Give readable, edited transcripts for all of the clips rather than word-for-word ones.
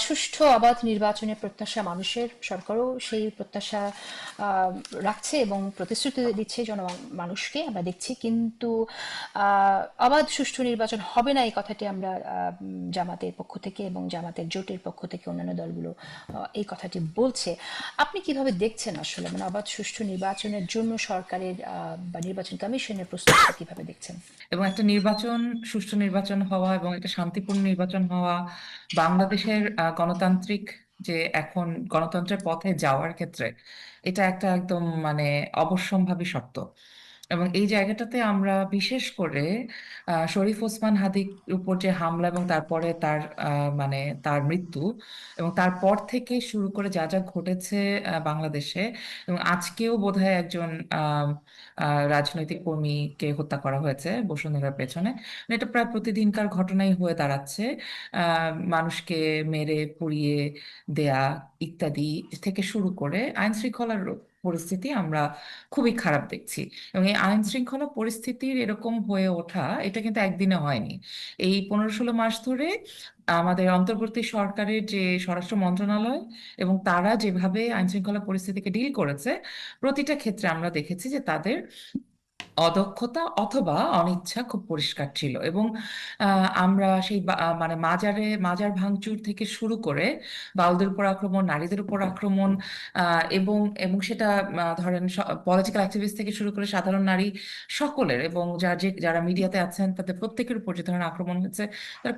সুষ্ঠু অবাধ নির্বাচনের প্রত্যাশা মানুষের, সরকারও সেই প্রত্যাশা আহ, রাখছে এবং প্রতিশ্রুতি দিচ্ছে মানুষকে আমরা দেখছি, কিন্তু অবাধ সুষ্ঠু নির্বাচন হবে না এই কথাটি আমরা জামাতের পক্ষ থেকে এবং জামাতের জোটের পক্ষ থেকে অন্যান্য দলগুলো এই কথাটি বলছে। আপনি কিভাবে দেখছেন আসলে, মানে অবাধ সুষ্ঠু নির্বাচনের জন্য সরকারের বা নির্বাচন কমিশনের প্রস্তুতি কিভাবে দেখছেন? এবং একটা নির্বাচন, সুষ্ঠু নির্বাচন হওয়া এবং একটা শান্তিপূর্ণ নির্বাচন হওয়া বাংলাদেশের গণতান্ত্রিক যে এখন গণতন্ত্রের পথে যাওয়ার ক্ষেত্রে এটা একটা একদম মানে অবশ্যম্ভাবী শর্ত। এবং এই জায়গাটাতে আমরা বিশেষ করে শরীফ ওসমান হাদির উপর যে হামলা এবং তারপরে তার মানে তার মৃত্যু এবং তারপর থেকে শুরু করে যা যা ঘটেছে বাংলাদেশে, এবং আজকেও বোধহয় একজন রাজনৈতিক কর্মীকে হত্যা করা হয়েছে বসুন্ধরার পেছনে। মানে এটা প্রায় প্রতিদিনকার ঘটনাই হয়ে দাঁড়াচ্ছে। মানুষকে মেরে পুড়িয়ে দেয়া ইত্যাদি থেকে শুরু করে আইন শৃঙ্খলার পরিস্থিতি আমরা খুবই খারাপ দেখছি। এবং এই আইন শৃঙ্খলা পরিস্থিতির এরকম হয়ে ওঠা এটা কিন্তু একদিনে হয়নি। এই 15-16 মাস ধরে আমাদের অন্তর্বর্তী সরকারের যে স্বরাষ্ট্র মন্ত্রণালয় এবং তারা যেভাবে আইন শৃঙ্খলা পরিস্থিতিকে ডিল করেছে, প্রতিটা ক্ষেত্রে আমরা দেখেছি যে তাদের অদক্ষতা অথবা অনিচ্ছা খুব পরিষ্কার ছিল। এবং আমরা সেই মানে মাজার ভাঙচুর থেকে শুরু করে বাউলদের উপর আক্রমণ, নারীদের উপর আক্রমণ, এবং এবং সেটা ধরেন পলিটিক্যাল অ্যাক্টিভিস্ট থেকে শুরু করে সাধারণ নারী সকলের, এবং যারা মিডিয়াতে আছেন তাদের প্রত্যেকের উপর যে ধরনের আক্রমণ হয়েছে, তার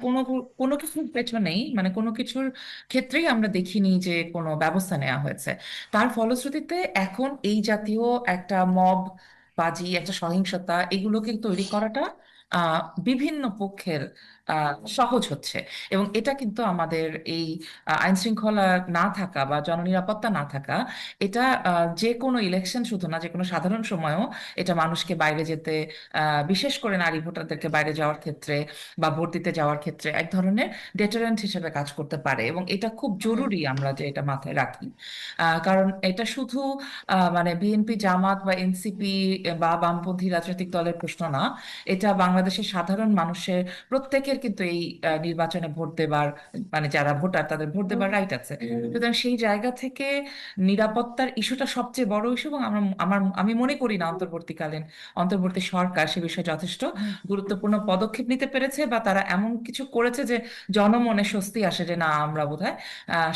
কোনো কিছুর পেছনেই মানে কোনো কিছুর ক্ষেত্রেই আমরা দেখিনি যে কোনো ব্যবস্থা নেওয়া হয়েছে। তার ফলশ্রুতিতে এখন এই জাতীয় একটা মব বাজি, একটা সহিংসতা, এগুলোকে তৈরি করাটা আহ বিভিন্ন পক্ষের সহজ হচ্ছে। এবং এটা কিন্তু আমাদের এই আইন শৃঙ্খলা না থাকা বা জননিরাপত্তা না থাকা, এটা যে কোনো ইলেকশন শুধু না, যে কোনো সাধারণ সময়েও এটা মানুষকে বাইরে যেতে, বিশেষ করে নারী ভোটারদেরকে বাইরে যাওয়ার ক্ষেত্রে বা ভোট দিতে যাওয়ার ক্ষেত্রে এক ধরনের ডেটারেন্ট হিসেবে কাজ করতে পারে। এবং এটা খুব জরুরি আমরা যে এটা মাথায় রাখি। কারণ এটা শুধু মানে বিএনপি, জামাত বা এনসিপি বা বামপন্থী রাজনৈতিক দলের প্রশ্ন না, এটা বাংলাদেশের সাধারণ মানুষের প্রত্যেকের কিন্তু এই নির্বাচনে ভোট দেবার, মানে যারা ভোটার তাদের ভোট দেবার রাইট আছে। সুতরাং সেই জায়গা থেকে নিরাপত্তার ইস্যুটা সবচেয়ে বড় ইস্যু। এবং আমি মনে করি না অন্তর্বর্তী সরকার সে বিষয়ে যথেষ্ট গুরুত্বপূর্ণ পদক্ষেপ নিতে পেরেছে, বা তারা এমন কিছু করেছে যে জনমনে স্বস্তি আসে যে না, আমরা বোধহয়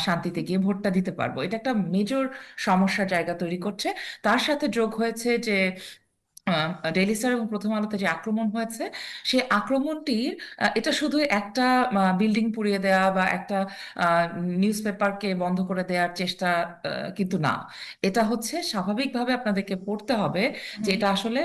শান্তিতে গিয়ে ভোটটা দিতে পারবো। এটা একটা মেজর সমস্যার জায়গা তৈরি করছে। তার সাথে যোগ হয়েছে যে ডেইলি স্টার এবং প্রথম আলোতে যে আক্রমণ হয়েছে, সেই আক্রমণটির এটা শুধু একটা বিল্ডিং পুড়িয়ে দেওয়া বা একটা নিউজ পেপারকে বন্ধ করে দেওয়ার চেষ্টা কিন্তু না। এটা হচ্ছে স্বাভাবিকভাবে আপনাদেরকে পড়তে হবে যে এটা আসলে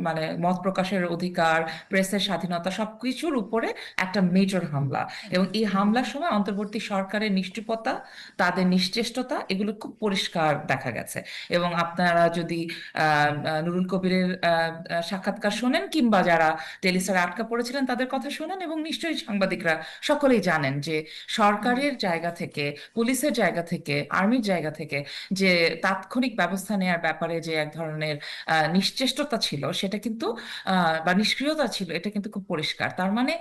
মানে মত প্রকাশের অধিকার, প্রেসের স্বাধীনতা সবকিছুর উপরে একটা মেজর হামলা। এবং এই হামলার সময় অন্তর্বর্তী সরকারের নিষ্ঠুরতা, তাদের নিশ্চেষ্টতা, এগুলো খুব পরিষ্কার দেখা গেছে। এবং আপনারা যদি নুরুল কবিরের সাক্ষাৎকার শোনেন, কিংবা যারা টেলিস্টারে আটকা পড়েছিলেন তাদের কথা শোনেন, এবং নিশ্চয়ই সাংবাদিকরা সকলেই জানেন যে সরকারের জায়গা থেকে, পুলিশের জায়গা থেকে, আর্মির জায়গা থেকে যে তাৎক্ষণিক ব্যবস্থা নেওয়ার ব্যাপারে যে এক ধরনের নিশ্চেষ্টতা ছিল, সেটা কিন্তু বা নিষ্ক্রিয়তা ছিল, এটা কিন্তু খুব পরিষ্কার। তার মানে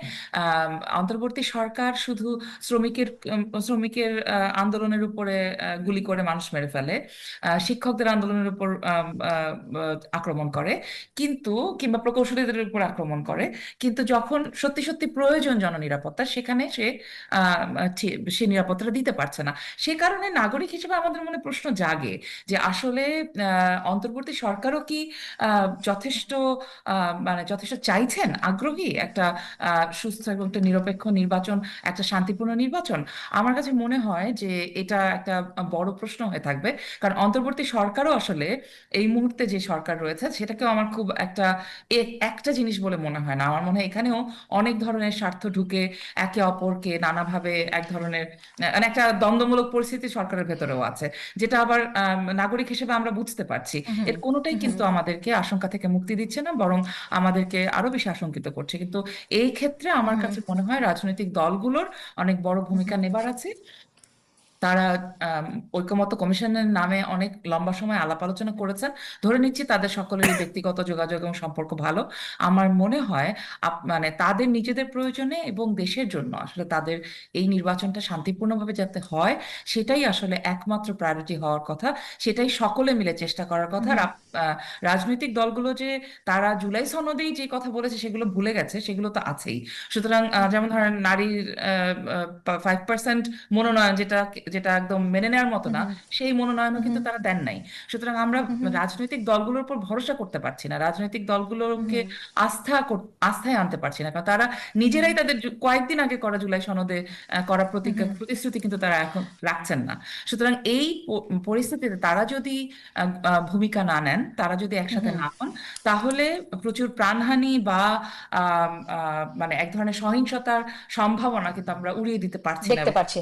অন্তর্বর্তী সরকার শুধু শ্রমিকের আন্দোলনের উপরে গুলি করে মানুষ মেরে ফেলে, শিক্ষকদের আন্দোলনের উপর আক্রমণ করে, কিন্তু কিংবা প্রকৌশলীদের উপর আক্রমণ করে, কিন্তু যখন সত্যি সত্যি প্রয়োজন জননিরাপত্তা, সেখানে সে নিরাপত্তা দিতে পারছে না। সে কারণে নাগরিক হিসেবে আমাদের মনে প্রশ্ন জাগে যে আসলে অন্তর্বর্তী সরকারও কি যথেষ্ট মানে যথেষ্ট চাইছেন, আগ্রহী একটা সুস্থ এবং একটা নিরপেক্ষ নির্বাচন, একটা শান্তিপূর্ণ নির্বাচন? আমার কাছে মনে হয় যে এটা একটা বড় প্রশ্ন হয়ে থাকবে। কারণ অন্তর্বর্তী সরকারও আসলে এই মুহূর্তে যে সরকার রয়েছে সেটাকেও আমার খুব একটা জিনিস বলে মনে হয় না। আমার মনে হয় এখানেও অনেক ধরনের স্বার্থ ঢুকে একে অপরকে নানাভাবে এক ধরনের মানে একটা দ্বন্দ্বমূলক পরিস্থিতি সরকারের ভেতরেও আছে, যেটা আবার নাগরিক হিসেবে আমরা বুঝতে পারছি। এর কোনোটাই কিন্তু আমাদেরকে আশঙ্কা থেকে মুক্তি দিচ্ছে না, বরং আমাদেরকে আরো বেশি আশঙ্কিত করছে। কিন্তু এই ক্ষেত্রে আমার কাছে মনে হয় রাজনৈতিক দলগুলোর অনেক বড় ভূমিকা নেবার আছে। তারা আম, ঐকমত্য কমিশনের নামে অনেক লম্বা সময় আলাপ আলোচনা করেছেন। ধরে নিচ্ছি তাদের সকলেরই ব্যক্তিগত যোগাযোগ এবং সম্পর্ক ভালো। আমার মনে হয় মানে তাদের নিজেদের প্রয়োজনে এবং দেশের জন্য আসলে তাদের এই নির্বাচনটা শান্তিপূর্ণভাবে যাতে হয়, সেটাই আসলে একমাত্র প্রায়োরিটি হওয়ার কথা। সেটাই সকলে মিলে চেষ্টা করার কথা। হুম আহ, রাজনৈতিক দলগুলো যে তারা জুলাই সনদেই যে কথা বলেছে সেগুলো ভুলে গেছে, সেগুলো তো আছেই। সুতরাং যেমন ধরেন নারীর 5% মনোনয়ন, যেটা যেটা একদম মেনে নেওয়ার মতো হুম না, হুম সেই মনোনয়নও হুম কিন্তু তারা দেন নাই। সুতরাং আমরা হুম রাজনৈতিক দলগুলোর উপর ভরসা করতে পারছি না, রাজনৈতিক দলগুলোকে হুম আস্থায় আনতে পারছি না, কারণ তারা হুম নিজেরাই তাদের কয়েকদিন আগে করা জুলাই সনদে করা প্রতিজ্ঞা হুম প্রতিশ্রুতি কিন্তু তারা এখন রাখছেন না। সুতরাং এই পরিস্থিতিতে তারা যদি ভূমিকা না নেন, তারা যদি একসাথে হুম না হন, তাহলে প্রচুর প্রাণহানি বা মানে এক ধরনের সহিংসতার সম্ভাবনা কিন্তু আমরা উড়িয়ে দিতে পারছি না। দেখতে পাচ্ছি।